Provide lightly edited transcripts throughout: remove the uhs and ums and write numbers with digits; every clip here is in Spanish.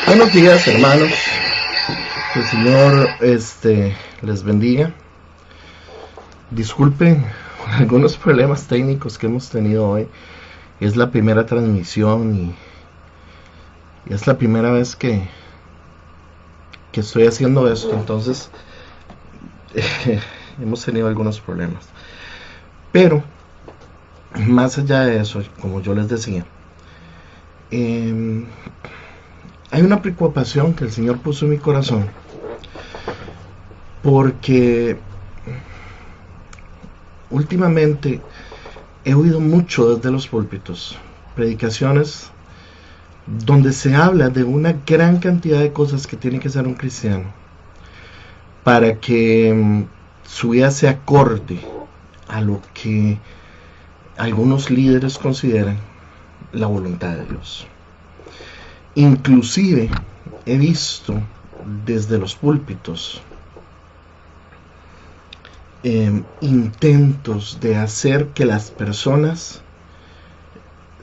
Buenos días, hermanos. Que el Señor les bendiga. Disculpen algunos problemas técnicos que hemos tenido hoy. Es la primera transmisión y es la primera vez que estoy haciendo esto, entonces hemos tenido algunos problemas. Pero más allá de eso, como yo les decía, hay una preocupación que el Señor puso en mi corazón, porque últimamente he oído mucho desde los púlpitos, predicaciones donde se habla de una gran cantidad de cosas que tiene que hacer un cristiano para que su vida se acorde a lo que algunos líderes consideran la voluntad de Dios. Inclusive he visto desde los púlpitos intentos de hacer que las personas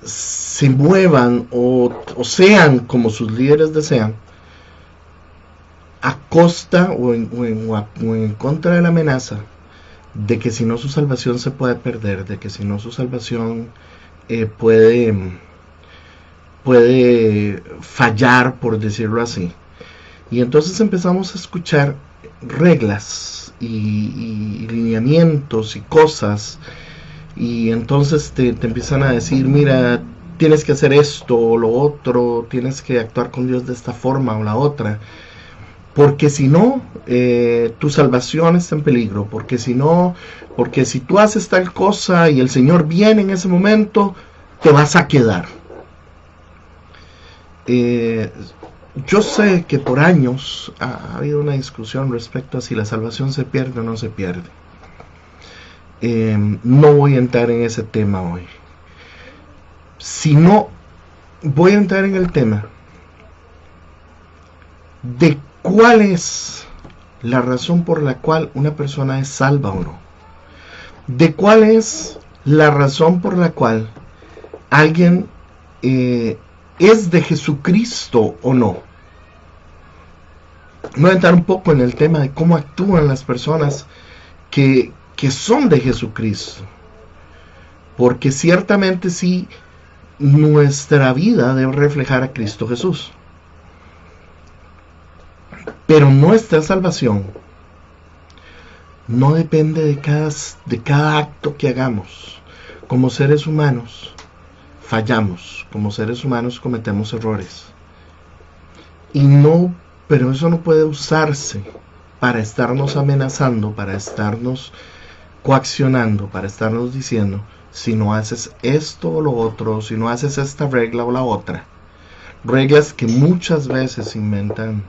se muevan o sean como sus líderes desean, a costa o en contra de la amenaza de que si no su salvación se puede perder, de que si no su salvación puede fallar, por decirlo así. Y entonces empezamos a escuchar reglas y lineamientos y cosas, y entonces te empiezan a decir, mira, tienes que hacer esto o lo otro, tienes que actuar con Dios de esta forma o la otra, porque si no, tu salvación está en peligro, porque si tú haces tal cosa y el Señor viene en ese momento, te vas a quedar. Yo sé que por años ha habido una discusión respecto a si la salvación se pierde o no se pierde. No voy a entrar en ese tema hoy. Si no, voy a entrar en el tema de cuál es la razón por la cual una persona es salva o no. De cuál es la razón por la cual alguien es de Jesucristo o no. Voy a entrar un poco en el tema de cómo actúan las personas que son de Jesucristo. Porque ciertamente sí, nuestra vida debe reflejar a Cristo Jesús. Pero nuestra salvación no depende de cada acto que hagamos. Como seres humanos fallamos, como seres humanos cometemos errores. Pero eso no puede usarse para estarnos amenazando, para estarnos coaccionando, para estarnos diciendo, si no haces esto o lo otro, si no haces esta regla o la otra. Reglas que muchas veces inventan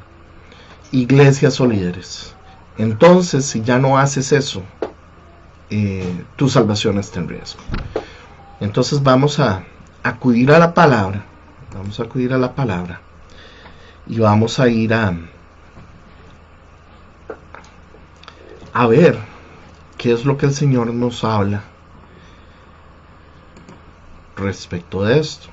iglesias o líderes. Entonces, si ya no haces eso, tu salvación está en riesgo. Entonces vamos a acudir a la palabra. Vamos a acudir a la palabra. Y vamos a ir a ver qué es lo que el Señor nos habla respecto de esto.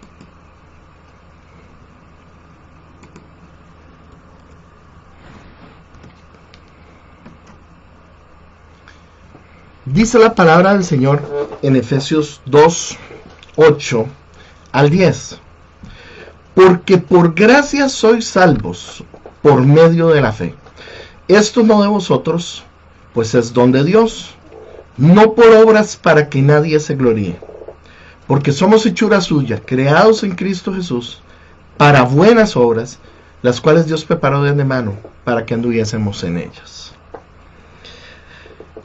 Dice la palabra del Señor en Efesios 2, 8 al 10. Porque por gracia sois salvos por medio de la fe. Esto no de vosotros, pues es don de Dios, no por obras para que nadie se gloríe. Porque somos hechura suya, creados en Cristo Jesús, para buenas obras, las cuales Dios preparó de antemano para que anduviésemos en ellas.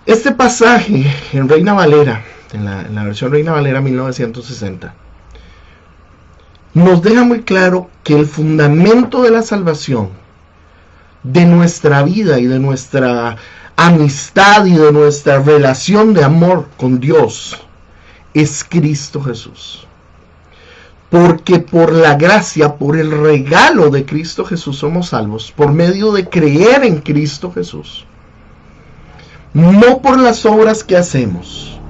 Este pasaje en Reina Valera, en la versión Reina Valera 1960, nos deja muy claro que el fundamento de la salvación, de nuestra vida y de nuestra amistad y de nuestra relación de amor con Dios, es Cristo Jesús. Porque por la gracia, por el regalo de Cristo Jesús somos salvos, por medio de creer en Cristo Jesús. No por las obras que hacemos,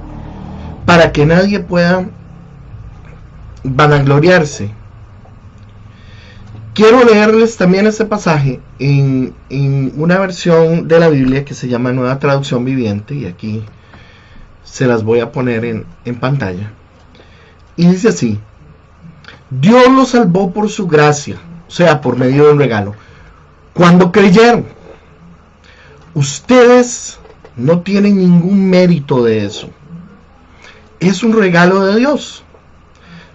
para que nadie pueda vanagloriarse. Quiero leerles también este pasaje en una versión de la Biblia que se llama Nueva Traducción Viviente, y aquí se las voy a poner en pantalla. Y dice así: Dios los salvó por su gracia, o sea, por medio de un regalo, cuando creyeron. Ustedes no tienen ningún mérito de eso. Es un regalo de Dios.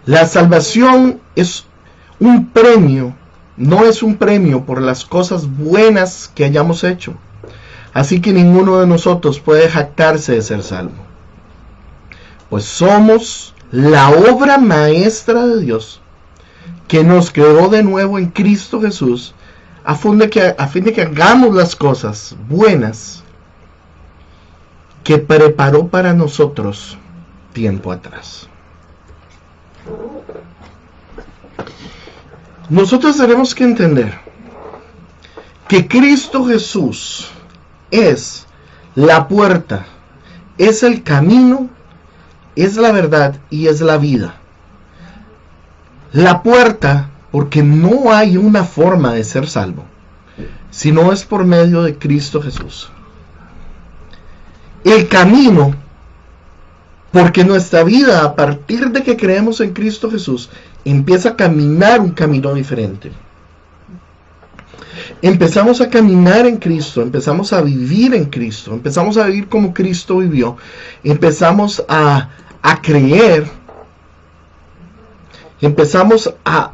La salvación es un premio, no es un premio por las cosas buenas que hayamos hecho. Así que ninguno de nosotros puede jactarse de ser salvo. pues somos la obra maestra de Dios, que nos creó de nuevo en Cristo Jesús, a fin de que hagamos las cosas buenas que preparó para nosotros tiempo atrás. Nosotros tenemos que entender que Cristo Jesús es la puerta, es el camino, es la verdad y es la vida. La puerta, porque no hay una forma de ser salvo, sino es por medio de Cristo Jesús. El camino, porque nuestra vida, a partir de que creemos en Cristo Jesús, empieza a caminar un camino diferente. Empezamos a caminar en Cristo, empezamos a vivir en Cristo, empezamos a vivir como Cristo vivió, empezamos a creer, empezamos a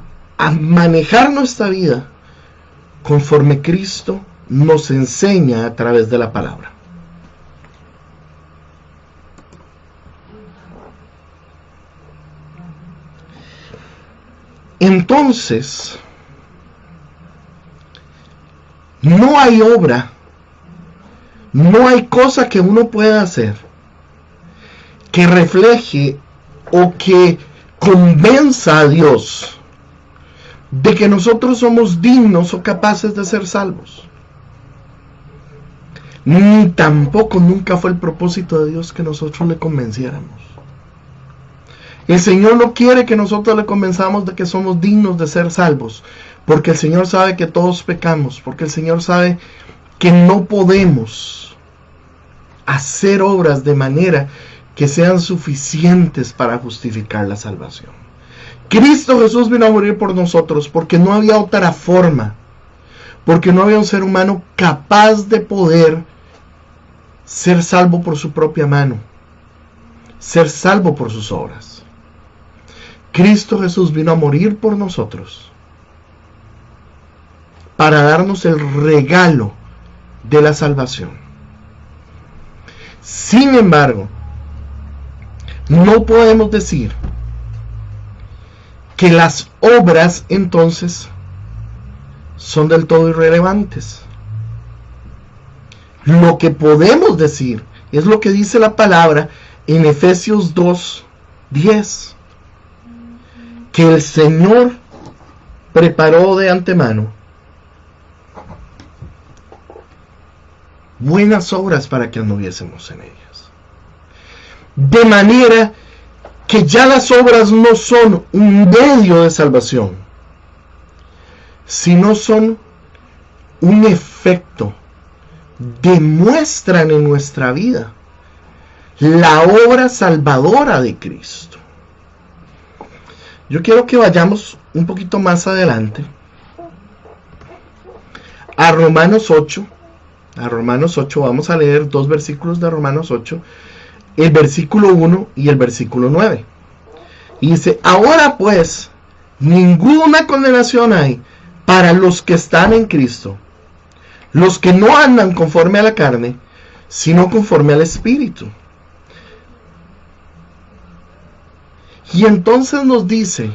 manejar nuestra vida conforme Cristo nos enseña a través de la palabra. Entonces, no hay obra, no hay cosa que uno pueda hacer que refleje o que convenza a Dios de que nosotros somos dignos o capaces de ser salvos. Ni tampoco nunca fue el propósito de Dios que nosotros le convenciéramos. El Señor no quiere que nosotros le convenzamos de que somos dignos de ser salvos, porque el Señor sabe que todos pecamos, porque el Señor sabe que no podemos hacer obras de manera que sean suficientes para justificar la salvación. Cristo Jesús vino a morir por nosotros porque no había otra forma, porque no había un ser humano capaz de poder ser salvo por su propia mano, ser salvo por sus obras. Cristo Jesús vino a morir por nosotros para darnos el regalo de la salvación. Sin embargo, no podemos decir que las obras entonces son del todo irrelevantes. Lo que podemos decir es lo que dice la palabra en Efesios 2:10, que el Señor preparó de antemano buenas obras para que anduviésemos en ellas. De manera que ya las obras no son un medio de salvación, sino son un efecto, demuestran en nuestra vida la obra salvadora de Cristo. Yo quiero que vayamos un poquito más adelante a Romanos 8. A Romanos 8, vamos a leer 2 versículos de Romanos 8, el versículo 1 y el versículo 9. Y dice: ahora pues, ninguna condenación hay para los que están en Cristo, los que no andan conforme a la carne, sino conforme al Espíritu. Y entonces nos dice,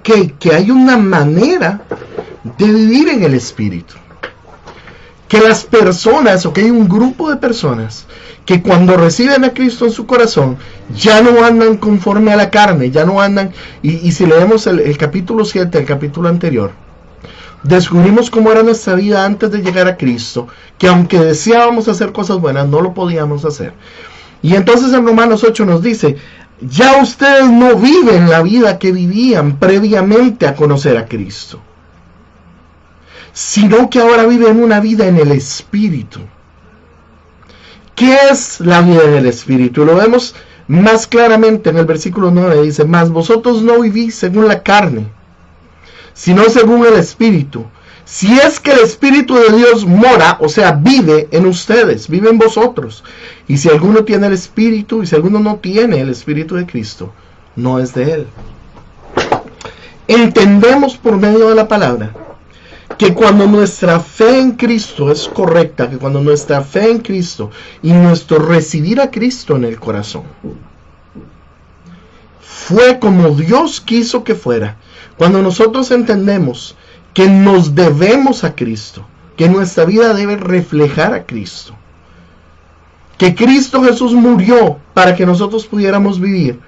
que hay una manera de vivir en el Espíritu. Que las personas, hay un grupo de personas que cuando reciben a Cristo en su corazón, ya no andan conforme a la carne, ya no andan, y si leemos el capítulo 7, el capítulo anterior, descubrimos cómo era nuestra vida antes de llegar a Cristo, que aunque deseábamos hacer cosas buenas, no lo podíamos hacer. Y entonces en Romanos 8 nos dice: ya ustedes no viven la vida que vivían previamente a conocer a Cristo, sino que ahora viven una vida en el Espíritu. ¿Qué es la vida en el Espíritu? Lo vemos más claramente en el versículo 9, dice: mas vosotros no vivís según la carne, sino según el Espíritu. Si es que el Espíritu de Dios mora, vive en ustedes, vive en vosotros. Y si alguno tiene el Espíritu, y si alguno no tiene el Espíritu de Cristo, no es de Él. Entendemos por medio de la palabra que cuando nuestra fe en Cristo es correcta, que cuando nuestra fe en Cristo y nuestro recibir a Cristo en el corazón fue como Dios quiso que fuera. Cuando nosotros entendemos que nos debemos a Cristo, que nuestra vida debe reflejar a Cristo, que Cristo Jesús murió para que nosotros pudiéramos vivir,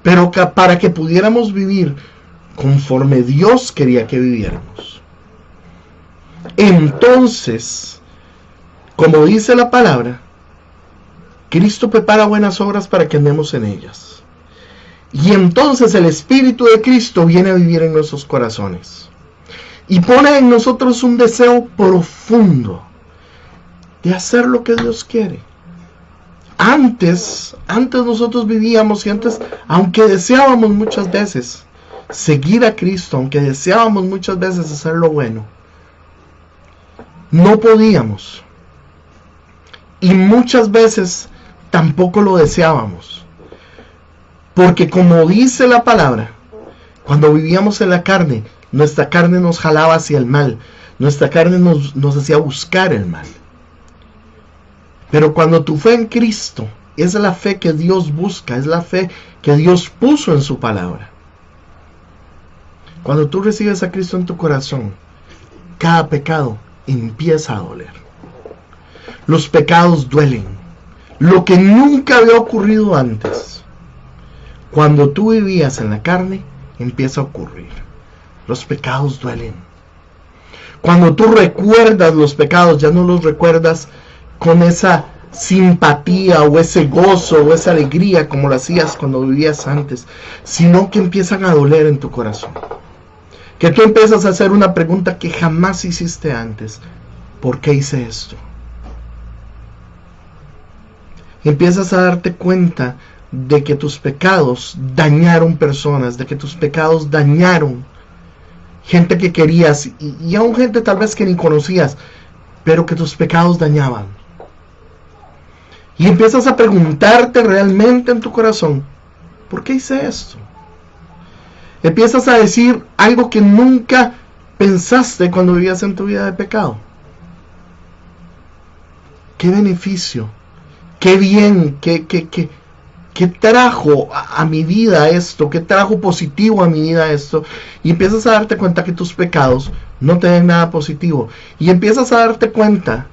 pero para que pudiéramos vivir conforme Dios quería que viviéramos. Entonces, como dice la palabra, Cristo prepara buenas obras para que andemos en ellas. Y entonces el Espíritu de Cristo viene a vivir en nuestros corazones. Y pone en nosotros un deseo profundo de hacer lo que Dios quiere. Antes nosotros vivíamos y antes, aunque deseábamos muchas veces seguir a Cristo, aunque deseábamos muchas veces hacer lo bueno, no podíamos. Y muchas veces tampoco lo deseábamos. Porque como dice la palabra, cuando vivíamos en la carne, nuestra carne nos jalaba hacia el mal. Nuestra carne nos hacía buscar el mal. Pero cuando tu fe en Cristo es la fe que Dios busca, es la fe que Dios puso en su palabra. Cuando tú recibes a Cristo en tu corazón, cada pecado empieza a doler. Los pecados duelen. Lo que nunca había ocurrido antes. Cuando tú vivías en la carne, empieza a ocurrir. Los pecados duelen. Cuando tú recuerdas los pecados, ya no los recuerdas con esa simpatía o ese gozo o esa alegría como lo hacías cuando vivías antes, sino que empiezan a doler en tu corazón. Que tú empiezas a hacer una pregunta que jamás hiciste antes. ¿Por qué hice esto? Empiezas a darte cuenta de que tus pecados dañaron personas, de que tus pecados dañaron gente que querías y aún gente tal vez que ni conocías, pero que tus pecados dañaban. Y empiezas a preguntarte realmente en tu corazón, ¿por qué hice esto? Empiezas a decir algo que nunca pensaste cuando vivías en tu vida de pecado. ¿Qué beneficio? ¿Qué bien? ¿Qué trajo a mi vida esto? ¿Qué trajo positivo a mi vida esto? Y empiezas a darte cuenta que tus pecados no te den nada positivo. Y empiezas a darte cuenta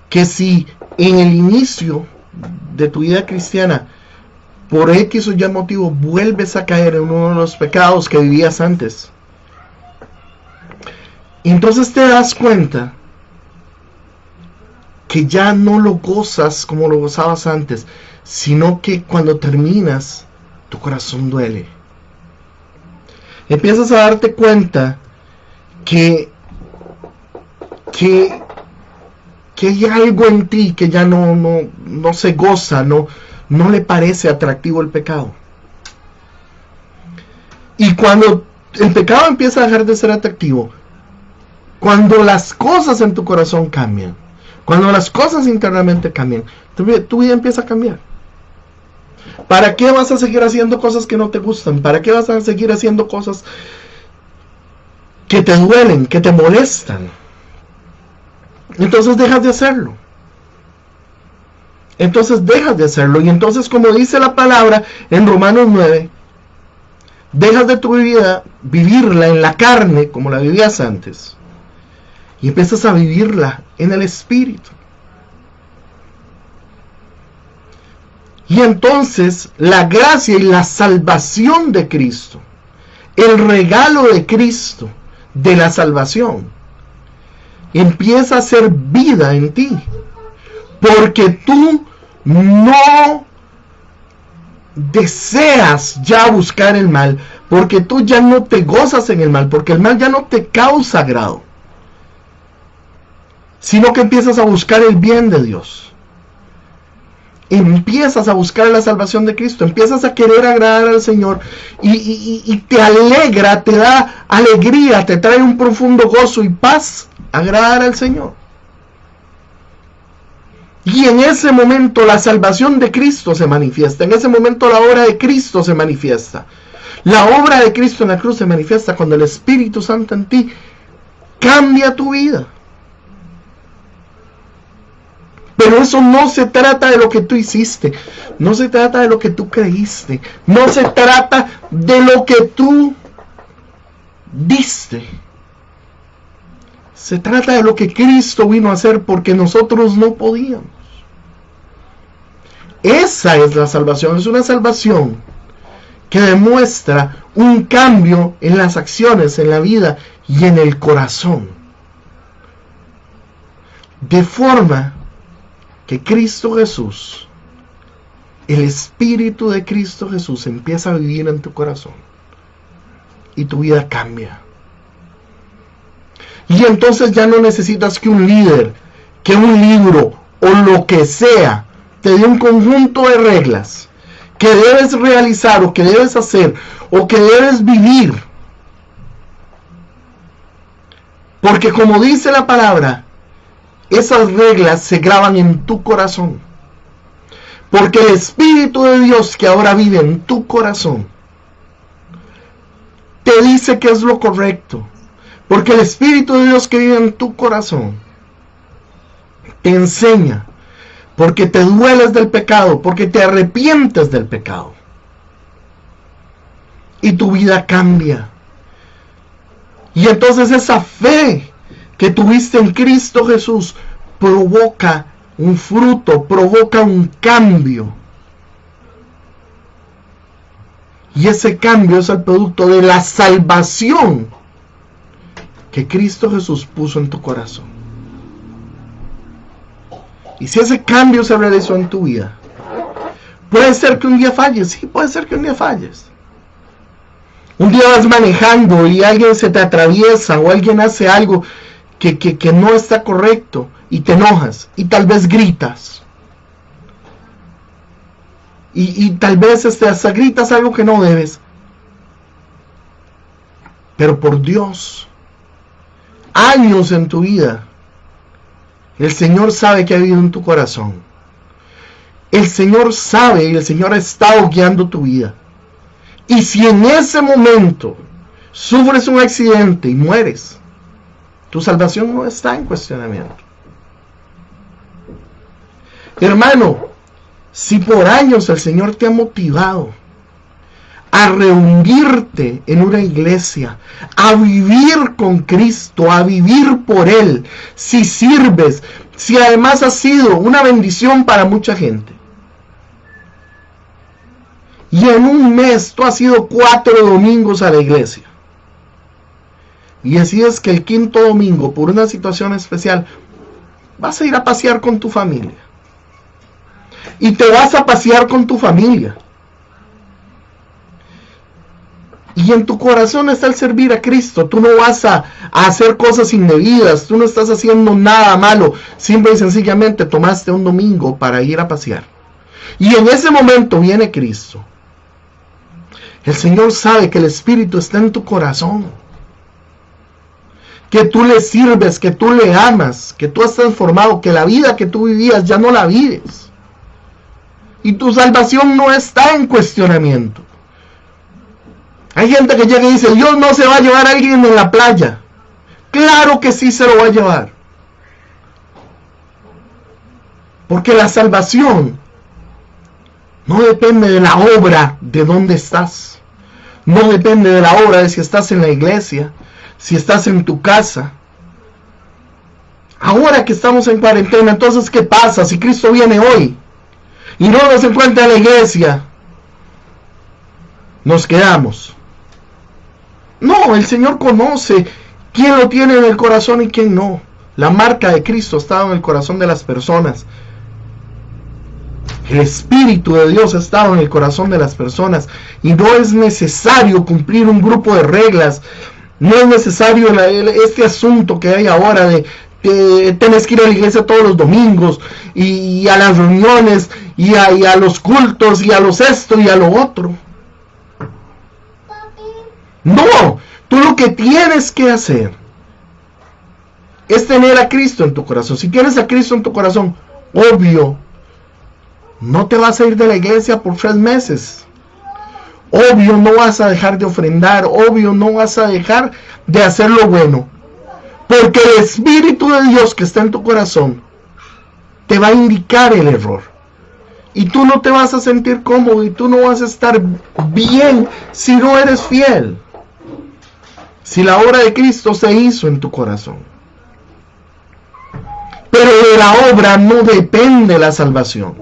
que si en el inicio de tu vida cristiana, por X o Y motivo, vuelves a caer en uno de los pecados que vivías antes, entonces te das cuenta que ya no lo gozas como lo gozabas antes, sino que cuando terminas, tu corazón duele. Empiezas a darte cuenta que hay algo en ti que ya no se goza, no le parece atractivo el pecado. Y cuando el pecado empieza a dejar de ser atractivo, cuando las cosas en tu corazón cambian, cuando las cosas internamente cambian, tu vida empieza a cambiar. ¿Para qué vas a seguir haciendo cosas que no te gustan? ¿Para qué vas a seguir haciendo cosas que te duelen, que te molestan? Entonces dejas de hacerlo. Y entonces, como dice la palabra en Romanos 9, dejas de tu vida vivirla en la carne como la vivías antes y empiezas a vivirla en el Espíritu. Y entonces la gracia y la salvación de Cristo, el regalo de Cristo de la salvación, empieza a ser vida en ti. Porque tú no deseas ya buscar el mal, porque tú ya no te gozas en el mal, porque el mal ya no te causa agrado, sino que empiezas a buscar el bien de Dios. Empiezas a buscar la salvación de Cristo, empiezas a querer agradar al Señor y te alegra, te da alegría, te trae un profundo gozo y paz agradar al Señor. Y en ese momento la salvación de Cristo se manifiesta, en ese momento la obra de Cristo se manifiesta. La obra de Cristo en la cruz se manifiesta cuando el Espíritu Santo en ti cambia tu vida. Pero eso no se trata de lo que tú hiciste, no se trata de lo que tú creíste, no se trata de lo que tú diste. Se trata de lo que Cristo vino a hacer porque nosotros no podíamos. Esa es la salvación, es una salvación que demuestra un cambio en las acciones, en la vida y en el corazón. De forma que Cristo Jesús, el Espíritu de Cristo Jesús empieza a vivir en tu corazón y tu vida cambia. Y entonces ya no necesitas que un líder, que un libro o lo que sea te dé un conjunto de reglas que debes realizar o que debes hacer o que debes vivir. Porque como dice la palabra, esas reglas se graban en tu corazón. Porque el Espíritu de Dios que ahora vive en tu corazón te dice que es lo correcto. Porque el Espíritu de Dios que vive en tu corazón te enseña. Porque te dueles del pecado, porque te arrepientes del pecado. Y tu vida cambia. Y entonces esa fe que tuviste en Cristo Jesús provoca un fruto, provoca un cambio. Y ese cambio es el producto de la salvación que Cristo Jesús puso en tu corazón. Y si ese cambio se realizó en tu vida, puede ser que un día falles, sí, puede ser que un día falles. Un día vas manejando y alguien se te atraviesa o alguien hace algo que no está correcto y te enojas y tal vez gritas. Y tal vez hasta gritas algo que no debes. Pero por Dios, años en tu vida, el Señor sabe que ha habido en tu corazón. El Señor sabe y el Señor ha estado guiando tu vida. Y si en ese momento sufres un accidente y mueres, tu salvación no está en cuestionamiento. Hermano, si por años el Señor te ha motivado a reunirte en una iglesia, a vivir con Cristo, a vivir por Él, si sirves, si además has sido una bendición para mucha gente, y en un mes tú has ido 4 domingos a la iglesia, y decides que el 5º domingo, por una situación especial, vas a ir a pasear con tu familia, y te vas a pasear con tu familia, y en tu corazón está el servir a Cristo. Tú no vas a hacer cosas indebidas. Tú no estás haciendo nada malo. Simple y sencillamente tomaste un domingo para ir a pasear. Y en ese momento viene Cristo. El Señor sabe que el Espíritu está en tu corazón. Que tú le sirves, que tú le amas, que tú has transformado, que la vida que tú vivías ya no la vives. Y tu salvación no está en cuestionamiento. Hay gente que llega y dice, Dios no se va a llevar a alguien en la playa. Claro que sí se lo va a llevar. Porque la salvación no depende de la obra de dónde estás. No depende de la obra de si estás en la iglesia, si estás en tu casa. Ahora que estamos en cuarentena, entonces ¿qué pasa si Cristo viene hoy y no nos encuentra en la iglesia? Nos quedamos. No, el Señor conoce quién lo tiene en el corazón y quién no. La marca de Cristo está en el corazón de las personas. El Espíritu de Dios ha estado en el corazón de las personas. Y no es necesario cumplir un grupo de reglas. No es necesario este asunto que hay ahora de tienes que ir a la iglesia todos los domingos. Y a las reuniones. Y a los cultos. Y a los esto y a lo otro. No, tú lo que tienes que hacer es tener a Cristo en tu corazón. Si tienes a Cristo en tu corazón, obvio, no te vas a ir de la iglesia por 3 meses. Obvio, no vas a dejar de ofrendar. Obvio, no vas a dejar de hacer lo bueno. Porque el Espíritu de Dios que está en tu corazón te va a indicar el error. Y tú no te vas a sentir cómodo y tú no vas a estar bien si no eres fiel. Si la obra de Cristo se hizo en tu corazón. Pero de la obra no depende la salvación.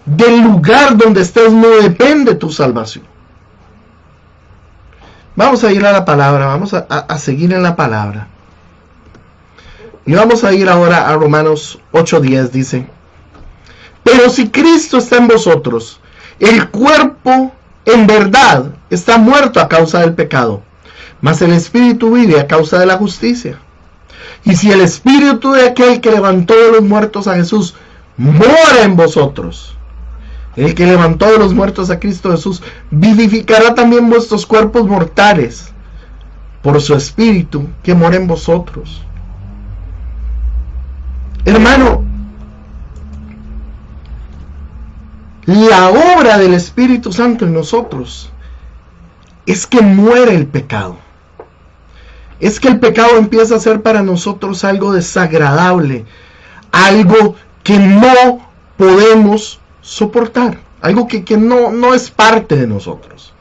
Del lugar donde estés no depende tu salvación. Vamos a ir a la palabra, vamos a seguir en la palabra. Y vamos a ir ahora a Romanos 8:10, dice: pero si Cristo está en vosotros, el cuerpo en verdad está muerto a causa del pecado, mas el espíritu vive a causa de la justicia. Y si el espíritu de aquel que levantó de los muertos a Jesús mora en vosotros, el que levantó de los muertos a Cristo Jesús vivificará también vuestros cuerpos mortales por su espíritu que mora en vosotros. Hermano, la obra del Espíritu Santo en nosotros es que muere el pecado. Es que el pecado empieza a ser para nosotros algo desagradable, algo que no podemos soportar, algo que no es parte de nosotros.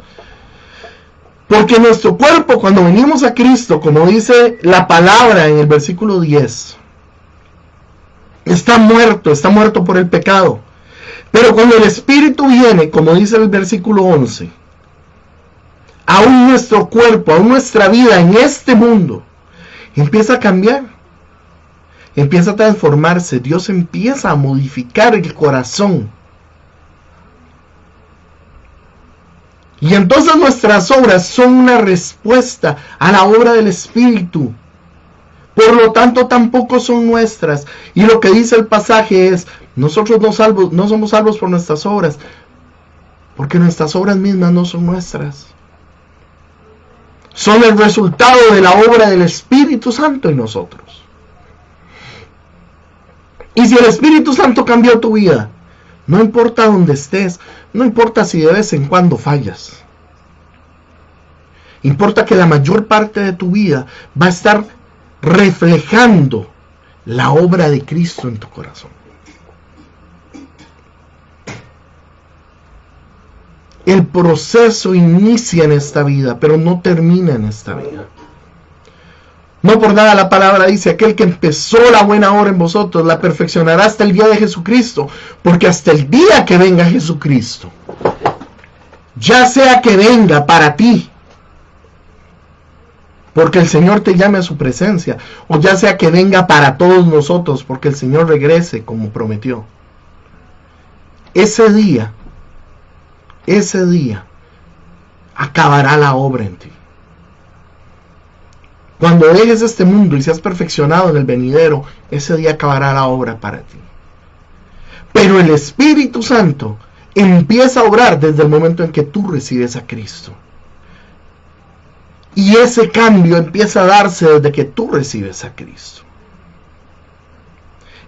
Porque nuestro cuerpo, cuando venimos a Cristo, como dice la palabra en el versículo 10, está muerto por el pecado. Pero cuando el Espíritu viene, como dice el versículo 11, aún nuestro cuerpo, aún nuestra vida en este mundo, empieza a cambiar, empieza a transformarse. Dios empieza a modificar el corazón. Y entonces nuestras obras son una respuesta a la obra del Espíritu. Por lo tanto, tampoco son nuestras. Y lo que dice el pasaje es: nosotros no somos salvos por nuestras obras, porque nuestras obras mismas no son nuestras. Son el resultado de la obra del Espíritu Santo en nosotros. Y si el Espíritu Santo cambió tu vida, no importa dónde estés, no importa si de vez en cuando fallas, importa que la mayor parte de tu vida va a estar reflejando la obra de Cristo en tu corazón. El proceso inicia en esta vida, pero no termina en esta vida. No por nada la palabra dice: aquel que empezó la buena obra en vosotros la perfeccionará hasta el día de Jesucristo. Porque hasta el día que venga Jesucristo, ya sea que venga para ti, porque el Señor te llame a su presencia, o ya sea que venga para todos nosotros, porque el Señor regrese como prometió, ese día acabará la obra en ti. Cuando dejes este mundo y seas perfeccionado en el venidero, ese día acabará la obra para ti. Pero el Espíritu Santo empieza a obrar desde el momento en que tú recibes a Cristo. Y ese cambio empieza a darse desde que tú recibes a Cristo.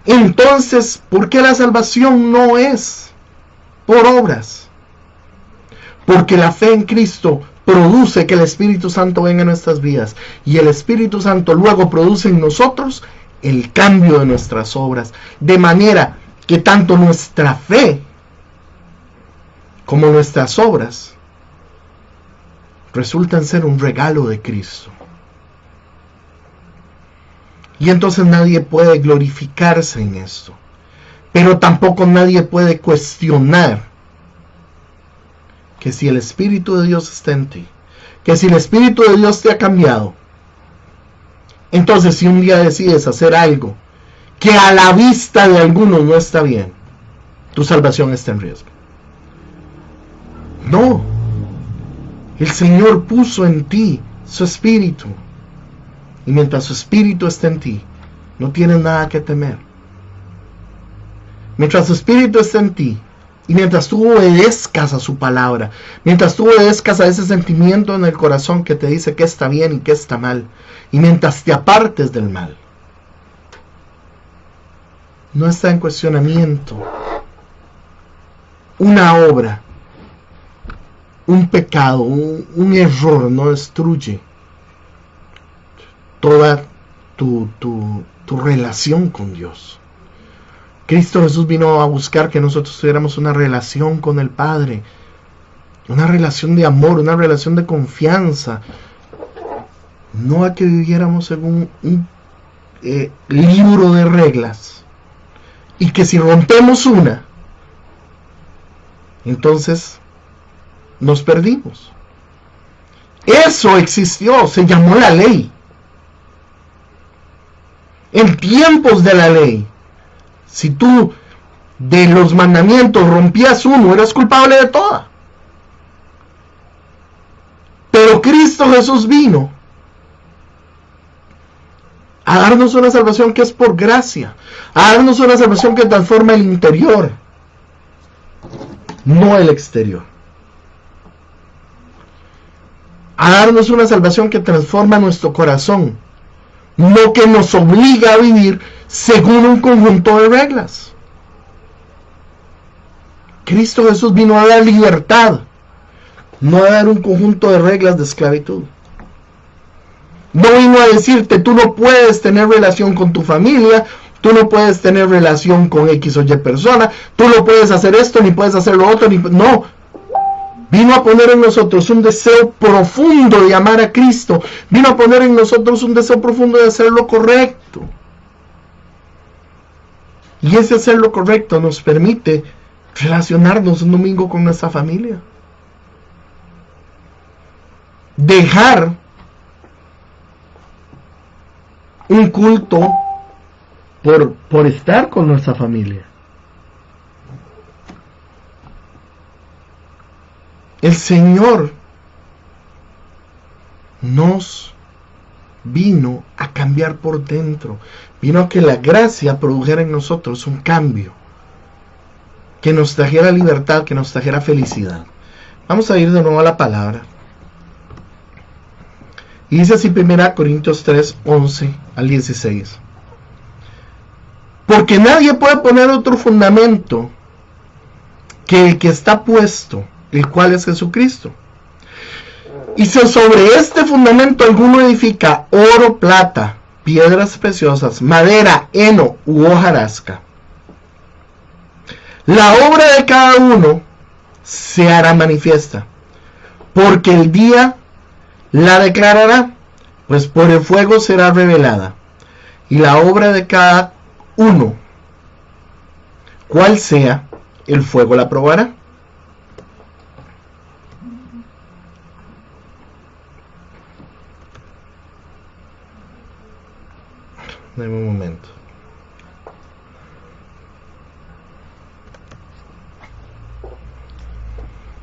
Entonces, ¿por qué la salvación no es por obras? Porque la fe en Cristo produce que el Espíritu Santo venga a nuestras vidas. Y el Espíritu Santo luego produce en nosotros el cambio de nuestras obras. De manera que tanto nuestra fe como nuestras obras resultan ser un regalo de Cristo. Y entonces nadie puede glorificarse en esto. Pero tampoco nadie puede cuestionar que si el Espíritu de Dios está en ti, que si el Espíritu de Dios te ha cambiado, entonces si un día decides hacer algo que a la vista de algunos no está bien, tu salvación está en riesgo. No. El Señor puso en ti su Espíritu. Y mientras su Espíritu está en ti, no tienes nada que temer. Mientras su Espíritu está en ti, y mientras tú obedezcas a su palabra, mientras tú obedezcas a ese sentimiento en el corazón que te dice que está bien y que está mal, y mientras te apartes del mal, no está en cuestionamiento una obra, un pecado, un error no destruye toda tu relación con Dios. Cristo Jesús vino a buscar que nosotros tuviéramos una relación con el Padre, una relación de amor, una relación de confianza, no a que viviéramos según un libro de reglas, y que si rompemos una, entonces nos perdimos. Eso existió, se llamó la ley. En tiempos de la ley, si tú de los mandamientos rompías uno, eras culpable de toda. Pero Cristo Jesús vino a darnos una salvación que es por gracia, a darnos una salvación que transforma el interior, no el exterior. A darnos una salvación que transforma nuestro corazón, no que nos obliga a vivir según un conjunto de reglas. Cristo Jesús vino a dar libertad, no a dar un conjunto de reglas de esclavitud. No vino a decirte, tú no puedes tener relación con tu familia, tú no puedes tener relación con X o Y persona, tú no puedes hacer esto, ni puedes hacer lo otro, no. Vino a poner en nosotros un deseo profundo de amar a Cristo. Vino a poner en nosotros un deseo profundo de hacer lo correcto. Y ese hacer lo correcto nos permite relacionarnos un domingo con nuestra familia. Dejar un culto por estar con nuestra familia. El Señor nos vino a cambiar por dentro. Vino a que la gracia produjera en nosotros un cambio. Que nos trajera libertad, que nos trajera felicidad. Vamos a ir de nuevo a la palabra. Y dice así 1 Corintios 3, 11 al 16. Porque nadie puede poner otro fundamento que el que está puesto, el cual es Jesucristo. Y si sobre este fundamento alguno edifica oro, plata, piedras preciosas, madera, heno u hojarasca, la obra de cada uno se hará manifiesta, porque el día la declarará, pues por el fuego será revelada, y la obra de cada uno, cual sea, el fuego la probará. Dame un momento.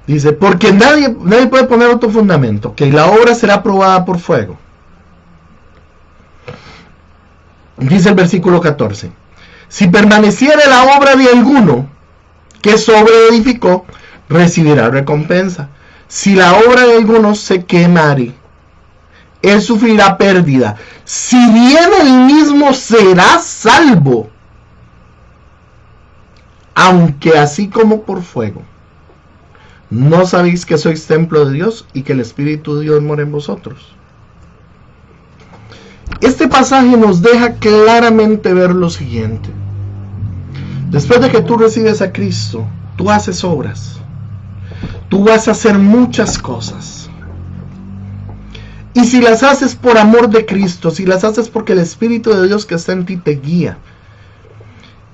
Dice, porque nadie puede poner otro fundamento, que la obra será probada por fuego. Dice el versículo 14, si permaneciere la obra de alguno que sobreedificó, recibirá recompensa. Si la obra de alguno se quemare, él sufrirá pérdida. Si bien él mismo será salvo, aunque así como por fuego. ¿No sabéis que sois templo de Dios y que el Espíritu de Dios mora en vosotros? Este pasaje nos deja claramente ver lo siguiente. Después de que tú recibes a Cristo, tú haces obras. Tú vas a hacer muchas cosas. Y si las haces por amor de Cristo, si las haces porque el Espíritu de Dios que está en ti te guía,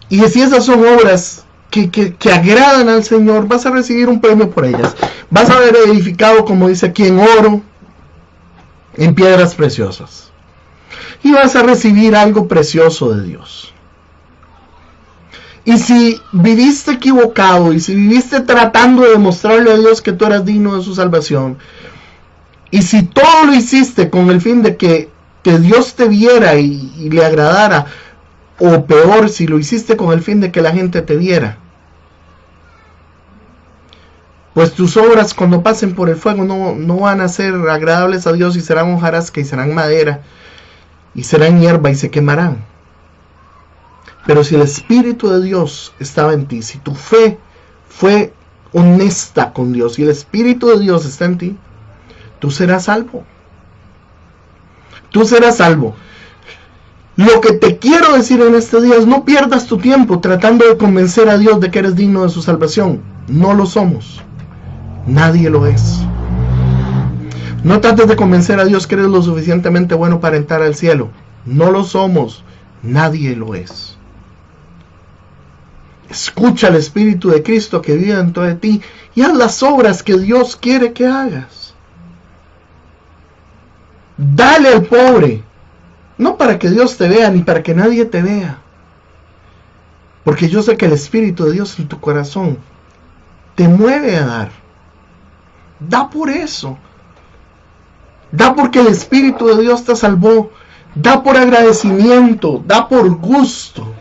y si esas son obras que agradan al Señor, vas a recibir un premio por ellas. Vas a ver edificado, como dice aquí, en oro, en piedras preciosas. Y vas a recibir algo precioso de Dios. Y si viviste equivocado, y si viviste tratando de demostrarle a Dios que tú eras digno de su salvación, y si todo lo hiciste con el fin de que Dios te viera y le agradara, o peor, si lo hiciste con el fin de que la gente te viera, pues tus obras cuando pasen por el fuego no van a ser agradables a Dios, y serán hojarasca y serán madera y serán hierba y se quemarán. Pero si el Espíritu de Dios estaba en ti, si tu fe fue honesta con Dios y el Espíritu de Dios está en ti, tú serás salvo. Tú serás salvo. Lo que te quiero decir en este día es: no pierdas tu tiempo tratando de convencer a Dios de que eres digno de su salvación. No lo somos. Nadie lo es. No trates de convencer a Dios que eres lo suficientemente bueno para entrar al cielo. No lo somos. Nadie lo es. Escucha al Espíritu de Cristo que vive dentro de ti y haz las obras que Dios quiere que hagas. Dale al pobre. No para que Dios te vea, ni para que nadie te vea. Porque yo sé que el Espíritu de Dios en tu corazón te mueve a dar. Da por eso. Da porque el Espíritu de Dios te salvó. Da por agradecimiento. Da por gusto.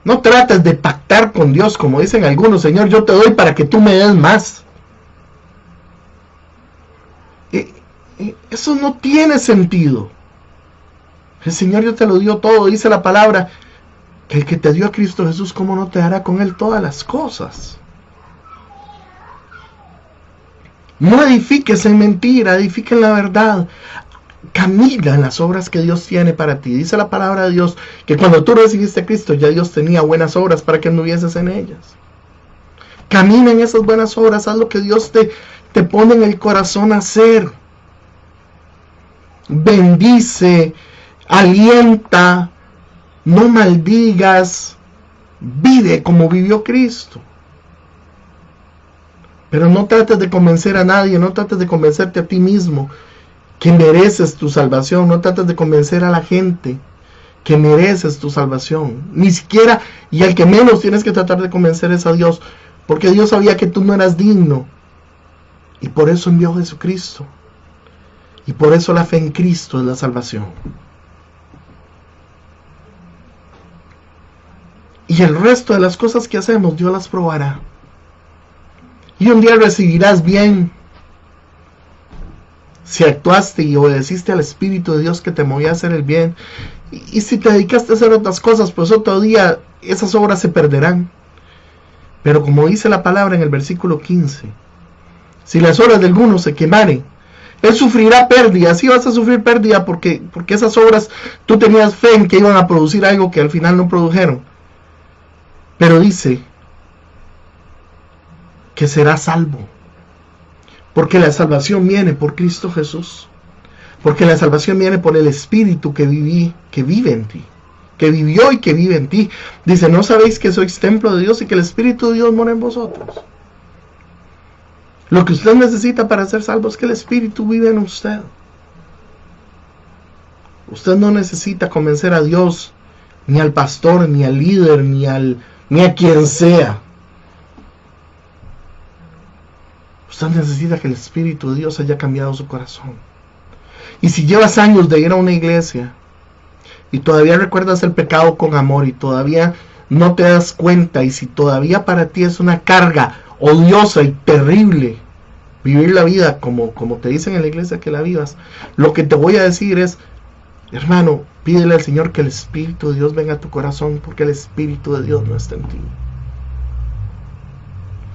No trates de pactar con Dios como dicen algunos: Señor, yo te doy para que tú me des más. Eso no tiene sentido. El Señor ya te lo dio todo. Dice la palabra que el que te dio a Cristo Jesús, ¿cómo no te hará con Él todas las cosas? No edifiques en mentira, edifica en la verdad. Camina en las obras que Dios tiene para ti. Dice la palabra de Dios que cuando tú recibiste a Cristo, ya Dios tenía buenas obras para que anduvieses en ellas. Camina en esas buenas obras. Haz lo que Dios te pone en el corazón a hacer. Bendice, alienta, no maldigas, vive como vivió Cristo. Pero no trates de convencer a nadie, no trates de convencerte a ti mismo que mereces tu salvación, no trates de convencer a la gente que mereces tu salvación, ni siquiera, y al que menos tienes que tratar de convencer es a Dios, porque Dios sabía que tú no eras digno, y por eso envió a Jesucristo. Y por eso la fe en Cristo es la salvación. Y el resto de las cosas que hacemos, Dios las probará. Y un día recibirás bien si actuaste y obedeciste al Espíritu de Dios que te movía a hacer el bien. Y si te dedicaste a hacer otras cosas, pues otro día esas obras se perderán. Pero como dice la palabra en el versículo 15, si las obras de alguno se quemaren, él sufrirá pérdida. Sí vas a sufrir pérdida porque esas obras tú tenías fe en que iban a producir algo que al final no produjeron. Pero dice que será salvo. Porque la salvación viene por Cristo Jesús. Porque la salvación viene por el Espíritu que vive en ti. Que vivió y que vive en ti. Dice: ¿no sabéis que sois templo de Dios y que el Espíritu de Dios mora en vosotros? Lo que usted necesita para ser salvo es que el Espíritu vive en usted. Usted no necesita convencer a Dios, ni al pastor, ni al líder, ni a quien sea. Usted necesita que el Espíritu de Dios haya cambiado su corazón. Y si llevas años de ir a una iglesia y todavía recuerdas el pecado con amor y todavía no te das cuenta, y si todavía para ti es una carga odiosa y terrible vivir la vida como te dicen en la iglesia que la vivas, lo que te voy a decir es: hermano, pídele al Señor que el Espíritu de Dios venga a tu corazón, porque el Espíritu de Dios no está en ti.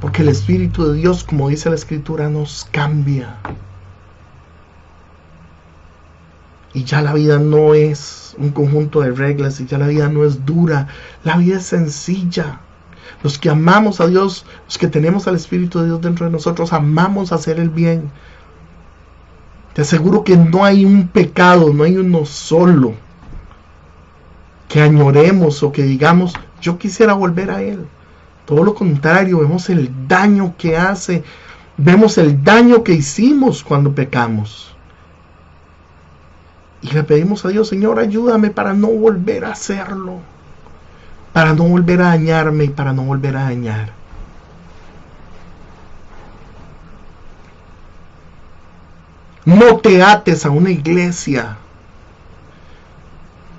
Porque el Espíritu de Dios, como dice la Escritura, nos cambia. Y ya la vida no es un conjunto de reglas, y ya la vida no es dura, la vida es sencilla. Los que amamos a Dios, los que tenemos al Espíritu de Dios dentro de nosotros, amamos hacer el bien. Te aseguro que no hay un pecado, no hay uno solo que añoremos o que digamos: yo quisiera volver a él. Todo lo contrario, vemos el daño que hace, vemos el daño que hicimos cuando pecamos. Y le pedimos a Dios: Señor, ayúdame para no volver a hacerlo, para no volver a dañarme y para no volver a dañar. No te ates a una iglesia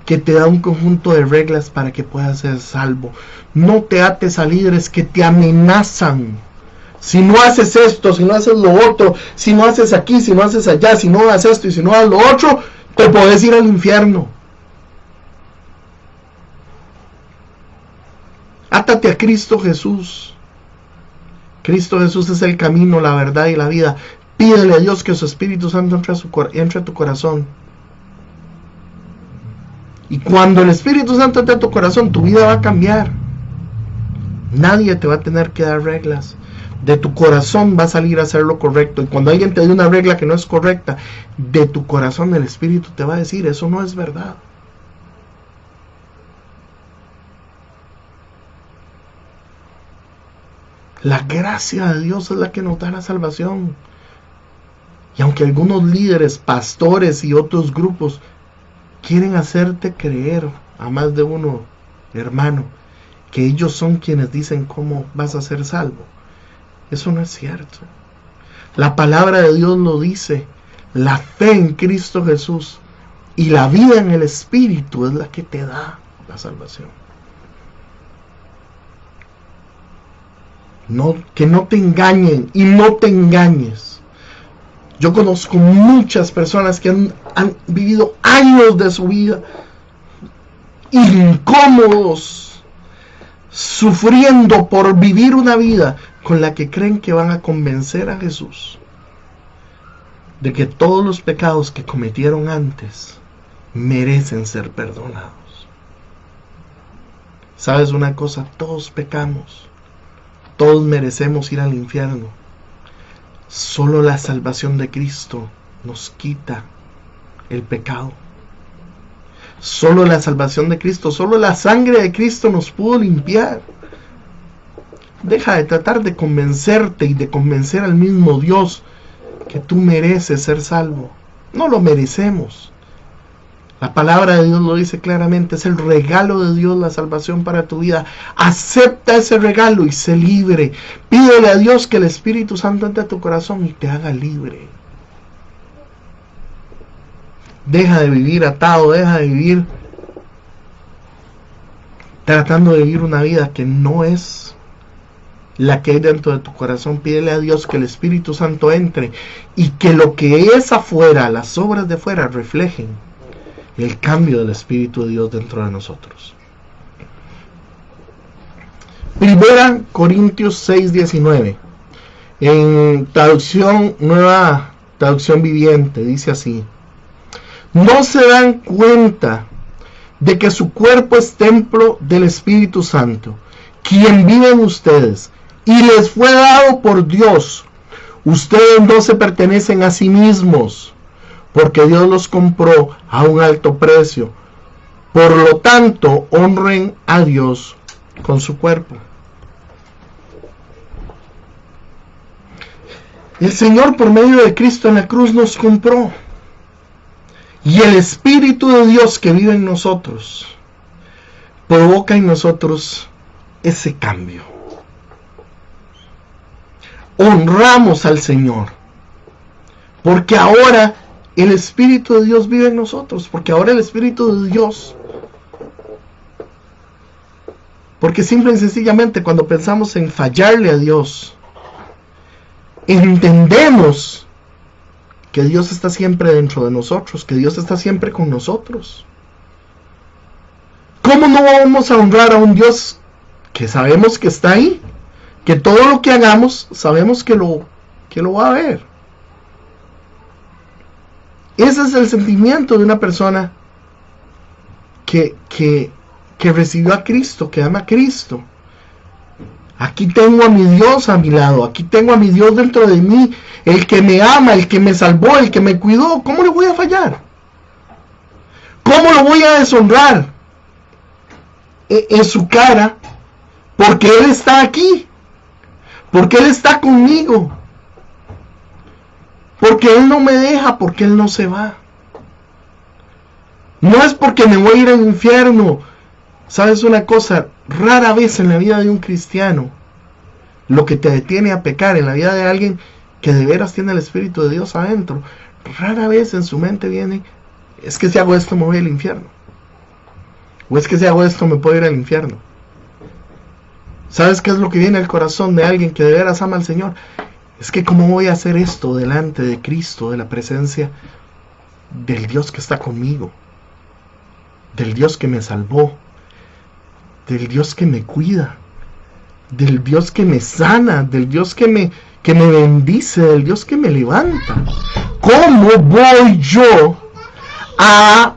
que te da un conjunto de reglas para que puedas ser salvo. No te ates a líderes que te amenazan. Si no haces esto, si no haces lo otro, si no haces aquí, si no haces allá, si no haces esto y si no haces lo otro, te puedes ir al infierno. Átate a Cristo Jesús. Cristo Jesús es el camino, la verdad y la vida. Pídele a Dios que su Espíritu Santo entre a tu corazón. Y cuando el Espíritu Santo entre a tu corazón, tu vida va a cambiar. Nadie te va a tener que dar reglas. De tu corazón va a salir a hacer lo correcto. Y cuando alguien te dé una regla que no es correcta, de tu corazón el Espíritu te va a decir, eso no es verdad. La gracia de Dios es la que nos da la salvación. Y aunque algunos líderes, pastores y otros grupos quieren hacerte creer, a más de uno, hermano, que ellos son quienes dicen cómo vas a ser salvo, eso no es cierto. La palabra de Dios lo dice. La fe en Cristo Jesús y la vida en el Espíritu es la que te da la salvación. No, que no te engañen y no te engañes. Yo conozco muchas personas que han vivido años de su vida incómodos, sufriendo por vivir una vida con la que creen que van a convencer a Jesús de que todos los pecados que cometieron antes merecen ser perdonados. ¿Sabes una cosa? Todos pecamos. Todos merecemos ir al infierno. Solo la salvación de Cristo nos quita el pecado. Solo la salvación de Cristo, solo la sangre de Cristo nos pudo limpiar. Deja de tratar de convencerte y de convencer al mismo Dios que tú mereces ser salvo. No lo merecemos. La palabra de Dios lo dice claramente, es el regalo de Dios la salvación para tu vida. Acepta ese regalo y sé libre. Pídele a Dios que el Espíritu Santo entre a tu corazón y te haga libre. Deja de vivir atado, deja de vivir tratando de vivir una vida que no es la que hay dentro de tu corazón. Pídele a Dios que el Espíritu Santo entre y que lo que es afuera, las obras de afuera, reflejen el cambio del Espíritu de Dios dentro de nosotros. Primera Corintios 6:19, en traducción, nueva traducción viviente, dice así: ¿no se dan cuenta de que su cuerpo es templo del Espíritu Santo, quien vive en ustedes, y les fue dado por Dios? Ustedes no se pertenecen a sí mismos, porque Dios los compró a un alto precio. Por lo tanto, honren a Dios con su cuerpo. El Señor, por medio de Cristo en la cruz, nos compró. Y el Espíritu de Dios que vive en nosotros provoca en nosotros ese cambio. Honramos al Señor, porque ahora el Espíritu de Dios vive en nosotros, porque ahora el Espíritu de Dios, porque simple y sencillamente cuando pensamos en fallarle a Dios, entendemos que Dios está siempre dentro de nosotros, que Dios está siempre con nosotros. ¿Cómo no vamos a honrar a un Dios que sabemos que está ahí? Que todo lo que hagamos sabemos que lo va a ver. Ese es el sentimiento de una persona que recibió a Cristo, que ama a Cristo. Aquí tengo a mi Dios a mi lado, aquí tengo a mi Dios dentro de mí, el que me ama, el que me salvó, el que me cuidó. ¿Cómo le voy a fallar? ¿Cómo lo voy a deshonrar en su cara? Porque Él está aquí, porque Él está conmigo, porque Él no me deja, porque Él no se va. No es porque me voy a ir al infierno. ¿Sabes una cosa? Rara vez en la vida de un cristiano lo que te detiene a pecar, en la vida de alguien que de veras tiene el Espíritu de Dios adentro, rara vez en su mente viene: es que si hago esto me voy al infierno, o es que si hago esto me puedo ir al infierno. ¿Sabes qué es lo que viene al corazón de alguien que de veras ama al Señor? Es que ¿cómo voy a hacer esto delante de Cristo, de la presencia del Dios que está conmigo, del Dios que me salvó, del Dios que me cuida, del Dios que me sana, del Dios que me bendice, del Dios que me levanta? ¿Cómo voy yo a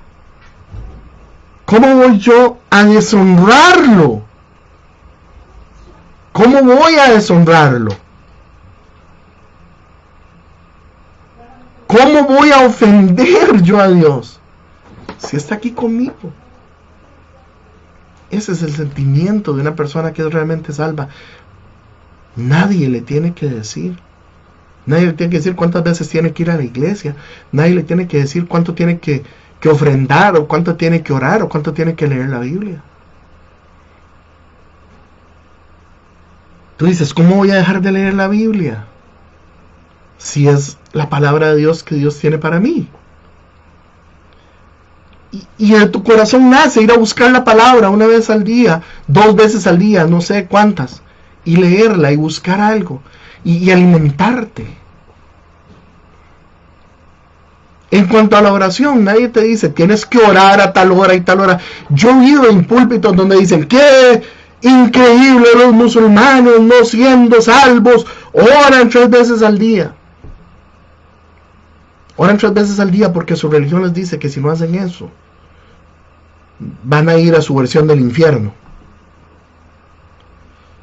¿Cómo voy yo a deshonrarlo? ¿Cómo voy a deshonrarlo? ¿Cómo voy a ofender yo a Dios si está aquí conmigo? Ese es el sentimiento de una persona que es realmente salva. Nadie le tiene que decir. Nadie le tiene que decir cuántas veces tiene que ir a la iglesia. Nadie le tiene que decir cuánto tiene que ofrendar, o cuánto tiene que orar, o cuánto tiene que leer la Biblia. Tú dices, ¿cómo voy a dejar de leer la Biblia? Si es la palabra de Dios que Dios tiene para mí. Y de tu corazón nace ir a buscar la palabra una vez al día, 2 veces al día, no sé cuántas, y leerla y buscar algo y alimentarte. En cuanto a la oración, nadie te dice tienes que orar a tal hora y tal hora. Yo he oído en púlpitos donde dicen qué increíble, los musulmanes no siendo salvos oran 3 veces al día. Oran 3 veces al día porque su religión les dice que si no hacen eso van a ir a su versión del infierno.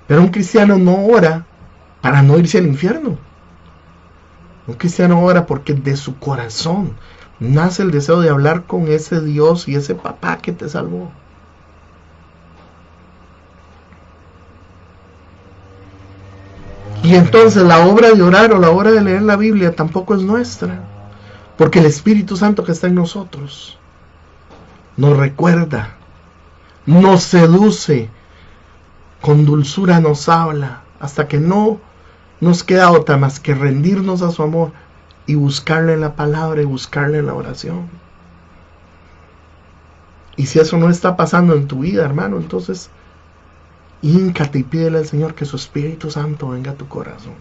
Pero un cristiano no ora para no irse al infierno. Un cristiano ora porque de su corazón nace el deseo de hablar con ese Dios y ese papá que te salvó. Y entonces la obra de orar o la obra de leer la Biblia tampoco es nuestra, porque el Espíritu Santo que está en nosotros nos recuerda, nos seduce, con dulzura nos habla, hasta que no nos queda otra más que rendirnos a su amor y buscarle en la palabra y buscarle en la oración. Y si eso no está pasando en tu vida, hermano, entonces híncate y pídele al Señor que su Espíritu Santo venga a tu corazón,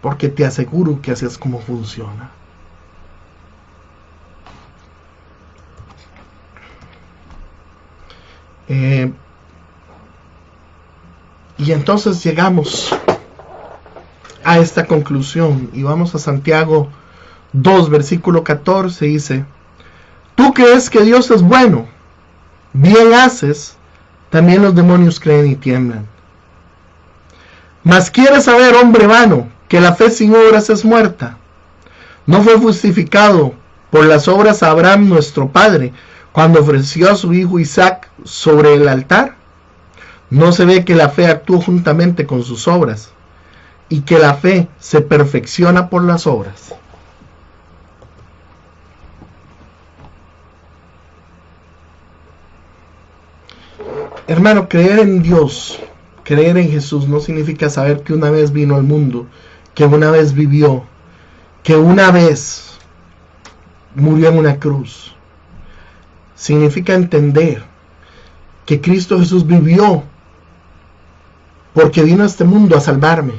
porque te aseguro que así es como funciona. Y entonces llegamos a esta conclusión y vamos a Santiago 2 versículo 14. Dice: tú crees que Dios es bueno, bien haces, también los demonios creen y tiemblan. Mas quieres saber, hombre vano, que la fe sin obras es muerta. ¿No fue justificado por las obras Abraham nuestro padre cuando ofreció a su hijo Isaac sobre el altar? ¿No se ve que la fe actuó juntamente con sus obras y que la fe se perfecciona por las obras? Hermano, creer en Dios, creer en Jesús no significa saber que una vez vino al mundo, que una vez vivió, que una vez murió en una cruz. Significa entender que Cristo Jesús vivió porque vino a este mundo a salvarme,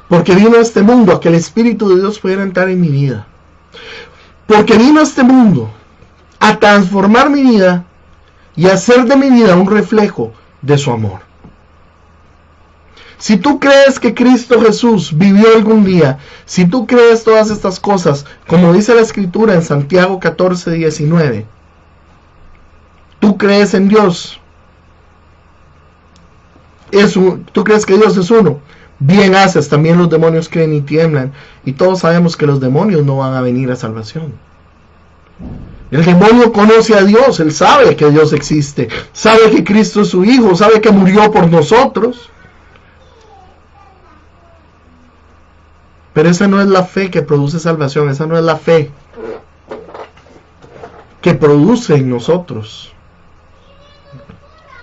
porque vino a este mundo a que el Espíritu de Dios pudiera entrar en mi vida, porque vino a este mundo a transformar mi vida y hacer de mi vida un reflejo de su amor. Si tú crees que Cristo Jesús vivió algún día, si tú crees todas estas cosas, como dice la Escritura en Santiago 14:19, tú crees en Dios, tú crees que Dios es uno, bien haces, también los demonios creen y tiemblan. Y todos sabemos que los demonios no van a venir a salvación. El demonio conoce a Dios, él sabe que Dios existe, sabe que Cristo es su Hijo, sabe que murió por nosotros. Pero esa no es la fe que produce salvación, esa no es la fe que produce en nosotros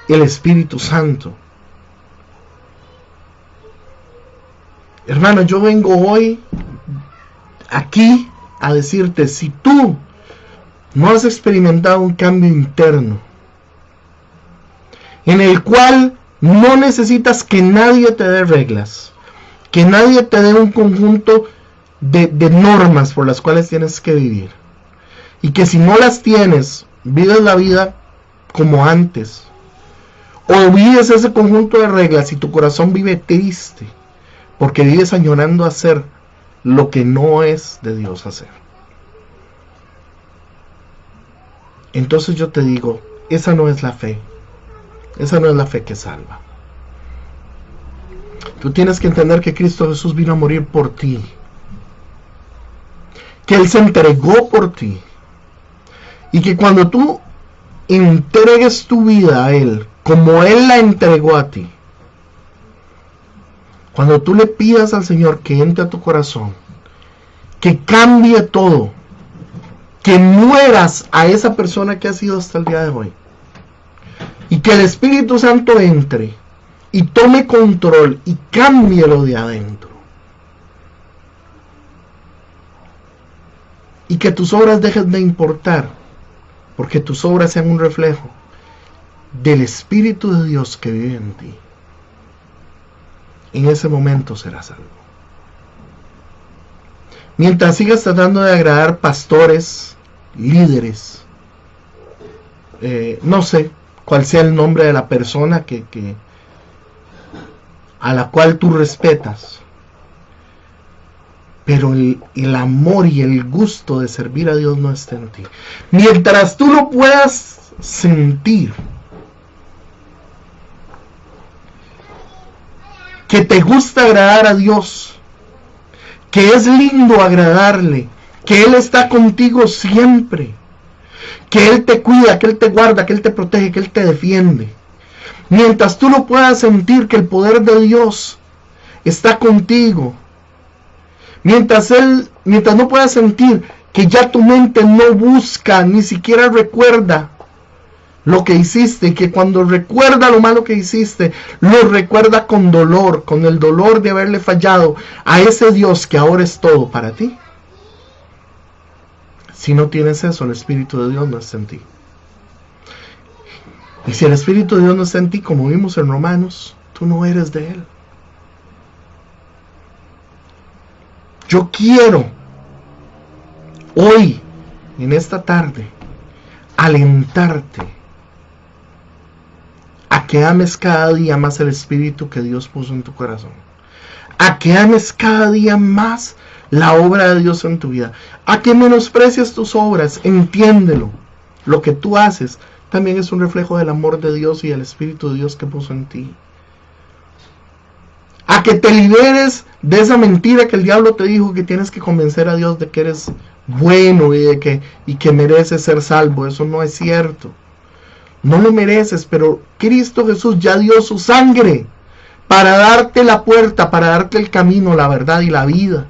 el Espíritu Santo. Hermano, yo vengo hoy aquí a decirte, si tú no has experimentado un cambio interno, en el cual no necesitas que nadie te dé reglas, que nadie te dé un conjunto de normas por las cuales tienes que vivir, y que si no las tienes, vives la vida como antes, o vives ese conjunto de reglas y tu corazón vive triste, porque vives añorando hacer lo que no es de Dios hacer. entonces yo te digo, esa no es la fe. Esa no es la fe que salva. Tú tienes que entender que Cristo Jesús vino a morir por ti. Que Él se entregó por ti. Y que cuando tú entregues tu vida a Él, como Él la entregó a ti, cuando tú le pidas al Señor que entre a tu corazón, que cambie todo, que mueras a esa persona que has sido hasta el día de hoy, y que el Espíritu Santo entre y tome control y cambie lo de adentro, y que tus obras dejen de importar, porque tus obras sean un reflejo del Espíritu de Dios que vive en ti, en ese momento serás salvo. Mientras sigas tratando de agradar pastores, líderes, no sé cuál sea el nombre de la persona a la cual tú respetas, pero el amor y el gusto de servir a Dios no está en ti. Mientras tú lo puedas sentir, que te gusta agradar a Dios, que es lindo agradarle, que Él está contigo siempre, que Él te cuida, que Él te guarda, que Él te protege, que Él te defiende. Mientras tú lo puedas sentir que el poder de Dios está contigo, mientras no puedas sentir que ya tu mente no busca, ni siquiera recuerda lo que hiciste, y que cuando recuerda lo malo que hiciste, lo recuerda con dolor, con el dolor de haberle fallado a ese Dios que ahora es todo para ti. Si no tienes eso, el Espíritu de Dios no está en ti. Y si el Espíritu de Dios no está en ti, como vimos en Romanos, tú no eres de Él. Yo quiero hoy, en esta tarde, alentarte a que ames cada día más el Espíritu que Dios puso en tu corazón, a que ames cada día más la obra de Dios en tu vida, a que menosprecies tus obras. Entiéndelo, lo que tú haces también es un reflejo del amor de Dios y del Espíritu de Dios que puso en ti. A que te liberes de esa mentira que el diablo te dijo, que tienes que convencer a Dios de que eres bueno y que mereces ser salvo. Eso no es cierto. No lo mereces, pero Cristo Jesús ya dio su sangre para darte la puerta, para darte el camino, la verdad y la vida.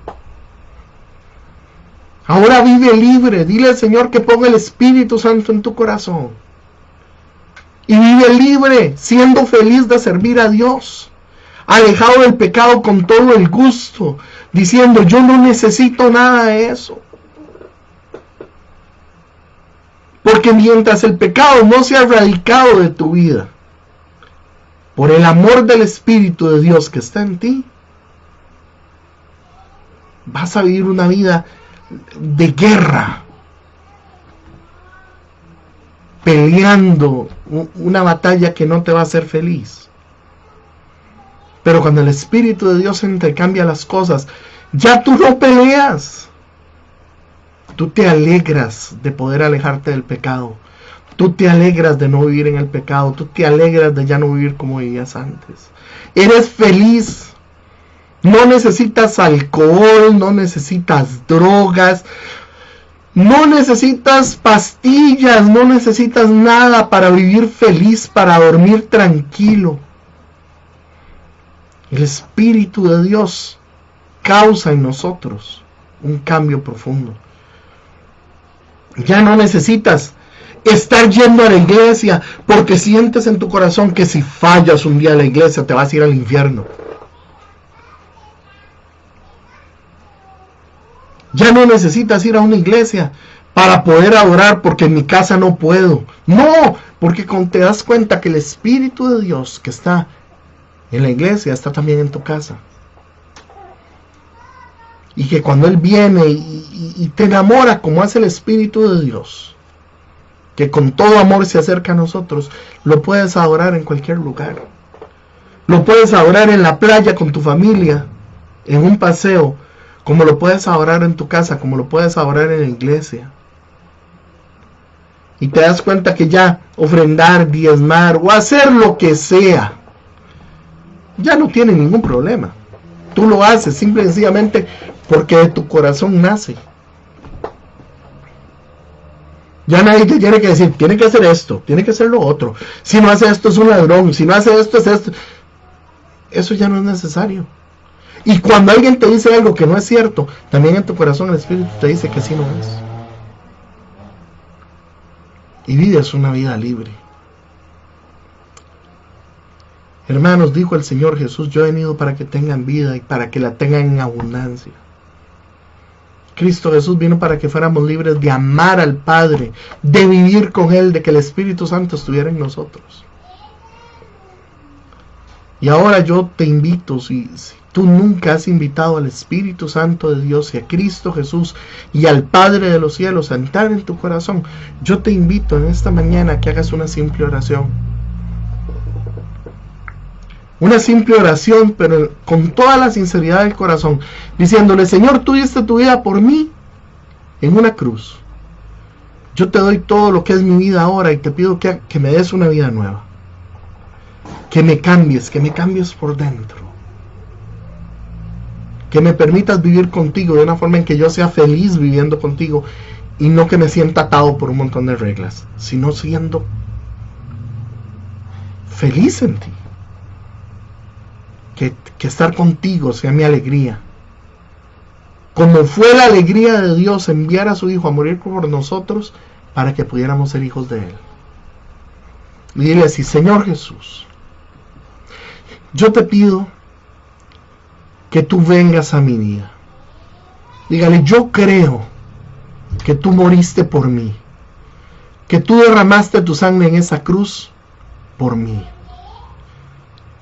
Ahora vive libre. Dile al Señor que ponga el Espíritu Santo en tu corazón. Y vive libre, siendo feliz de servir a Dios. Alejado del pecado con todo el gusto, diciendo, yo no necesito nada de eso. Porque mientras el pecado no se ha erradicado de tu vida, por el amor del Espíritu de Dios que está en ti, vas a vivir una vida de guerra, peleando una batalla que no te va a hacer feliz. Pero cuando el Espíritu de Dios intercambia las cosas, ya tú no peleas. Tú te alegras de poder alejarte del pecado. Tú te alegras de no vivir en el pecado. Tú te alegras de ya no vivir como vivías antes. Eres feliz. No necesitas alcohol, no necesitas drogas, no necesitas pastillas, no necesitas nada para vivir feliz, para dormir tranquilo. El Espíritu de Dios causa en nosotros un cambio profundo. Ya no necesitas estar yendo a la iglesia porque sientes en tu corazón que si fallas un día a la iglesia te vas a ir al infierno. Ya no necesitas ir a una iglesia para poder adorar porque en mi casa no puedo. No, porque cuando te das cuenta que el Espíritu de Dios que está en la iglesia está también en tu casa. Y que cuando Él viene y te enamora como hace el Espíritu de Dios, que con todo amor se acerca a nosotros, lo puedes adorar en cualquier lugar. Lo puedes adorar en la playa con tu familia, en un paseo, como lo puedes adorar en tu casa, como lo puedes adorar en la iglesia. y te das cuenta que ya ofrendar, diezmar o hacer lo que sea, ya no tiene ningún problema. Tú lo haces simple y sencillamente porque de tu corazón nace. Ya nadie te tiene que decir, tiene que hacer esto, tiene que hacer lo otro. Si no hace esto es un ladrón, si no hace esto es esto. Eso ya no es necesario. Y cuando alguien te dice algo que no es cierto, también en tu corazón el Espíritu te dice que sí no es. Y vives una vida libre. Hermanos, dijo el Señor Jesús, yo he venido para que tengan vida y para que la tengan en abundancia. Cristo Jesús vino para que fuéramos libres de amar al Padre, de vivir con Él, de que el Espíritu Santo estuviera en nosotros. Y ahora yo te invito, si tú nunca has invitado al Espíritu Santo de Dios y a Cristo Jesús y al Padre de los cielos a entrar en tu corazón, yo te invito en esta mañana a que hagas una simple oración. Una simple oración, pero con toda la sinceridad del corazón, diciéndole, Señor, tú diste tu vida por mí en una cruz. Yo te doy todo lo que es mi vida ahora y te pido que me des una vida nueva. Que me cambies por dentro. Que me permitas vivir contigo de una forma en que yo sea feliz viviendo contigo y no que me sienta atado por un montón de reglas, sino siendo feliz en ti. Que estar contigo sea mi alegría. Como fue la alegría de Dios enviar a su Hijo a morir por nosotros para que pudiéramos ser hijos de Él. Y dile así, Señor Jesús, yo te pido que tú vengas a mi vida. Dígale, yo creo que tú moriste por mí, que tú derramaste tu sangre en esa cruz por mí.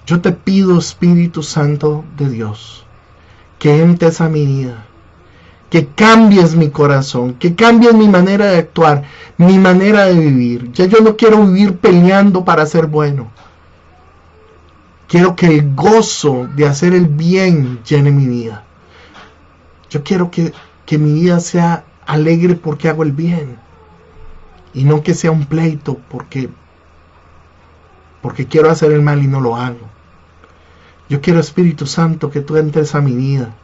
Yo te pido, Espíritu Santo de Dios, que entres a mi vida, que cambies mi corazón, que cambies mi manera de actuar, mi manera de vivir. Ya yo no quiero vivir peleando para ser bueno. Quiero que el gozo de hacer el bien llene mi vida. Yo quiero que mi vida sea alegre porque hago el bien. Y no que sea un pleito porque quiero hacer el mal y no lo hago. Yo quiero, Espíritu Santo, que tú entres a mi vida.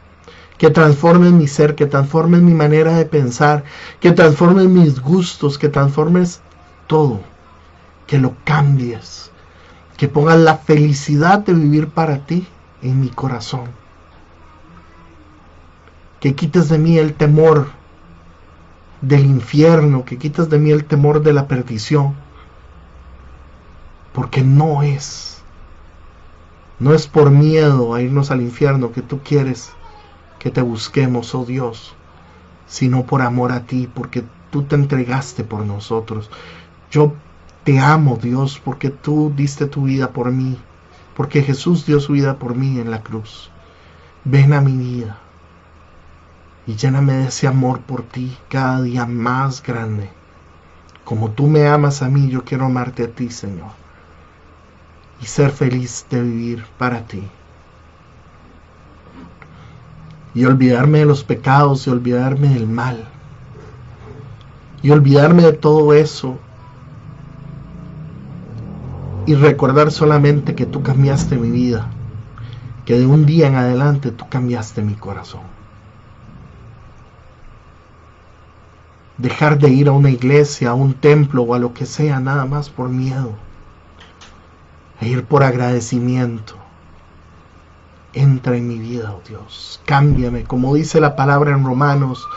Que transformes mi ser, que transformes mi manera de pensar, que transformes mis gustos, que transformes todo. Que lo cambies. Que pongas la felicidad de vivir para ti en mi corazón. Que quites de mí el temor del infierno, que quites de mí el temor de la perdición. Porque no es por miedo a irnos al infierno que tú quieres que te busquemos, oh Dios, sino por amor a ti, porque tú te entregaste por nosotros. Yo te amo, Dios, porque tú diste tu vida por mí, porque Jesús dio su vida por mí en la cruz. Ven a mi vida y lléname de ese amor por ti cada día más grande. Como tú me amas a mí, yo quiero amarte a ti, Señor, y ser feliz de vivir para ti. Y olvidarme de los pecados, y olvidarme del mal, y olvidarme de todo eso, y recordar solamente que tú cambiaste mi vida, que de un día en adelante tú cambiaste mi corazón. Dejar de ir a una iglesia, a un templo o a lo que sea, nada más por miedo, e ir por agradecimiento. Entra en mi vida, oh Dios, cámbiame, como dice la palabra en Romanos,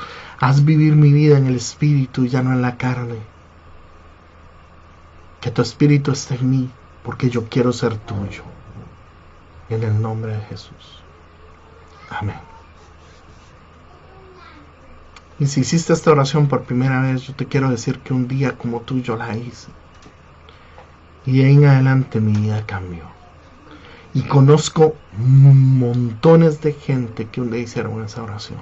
haz vivir mi vida en el Espíritu y ya no en la carne. Que tu Espíritu esté en mí, porque yo quiero ser tuyo. En el nombre de Jesús. Amén. Y si hiciste esta oración por primera vez, yo te quiero decir que un día como tú yo la hice. Y de ahí en adelante mi vida cambió. Y conozco montones de gente que un día hicieron esa oración.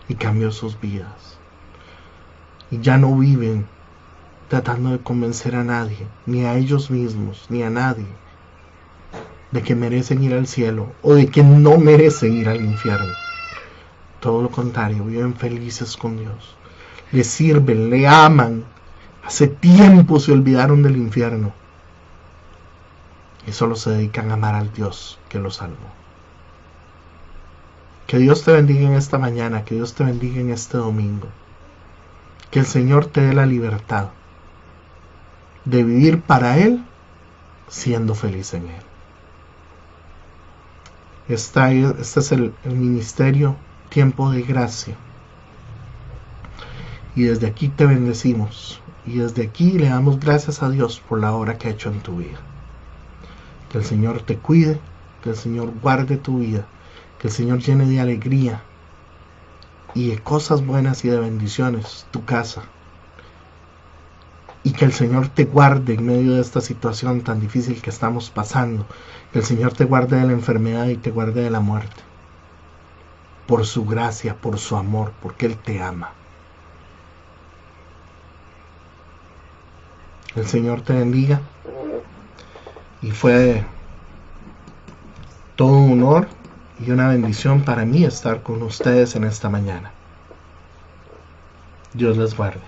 Y cambió sus vidas. Y ya no viven tratando de convencer a nadie, ni a ellos mismos, ni a nadie, de que merecen ir al cielo o de que no merecen ir al infierno. Todo lo contrario, viven felices con Dios. Le sirven, le aman, Hace tiempo se olvidaron del infierno y solo se dedican a amar al Dios que los salvó. Que Dios te bendiga en esta mañana, que Dios te bendiga en este domingo. Que el Señor te dé la libertad de vivir para Él, siendo feliz en Él. Este es el ministerio Tiempo de Gracia. Y desde aquí te bendecimos. Y desde aquí le damos gracias a Dios por la obra que ha hecho en tu vida. Que el Señor te cuide, que el Señor guarde tu vida, que el Señor llene de alegría y de cosas buenas y de bendiciones tu casa. Y que el Señor te guarde en medio de esta situación tan difícil que estamos pasando. Que el Señor te guarde de la enfermedad y te guarde de la muerte. Por su gracia, por su amor, porque Él te ama. El Señor te bendiga. Y fue todo un honor y una bendición para mí estar con ustedes en esta mañana. Dios les guarde.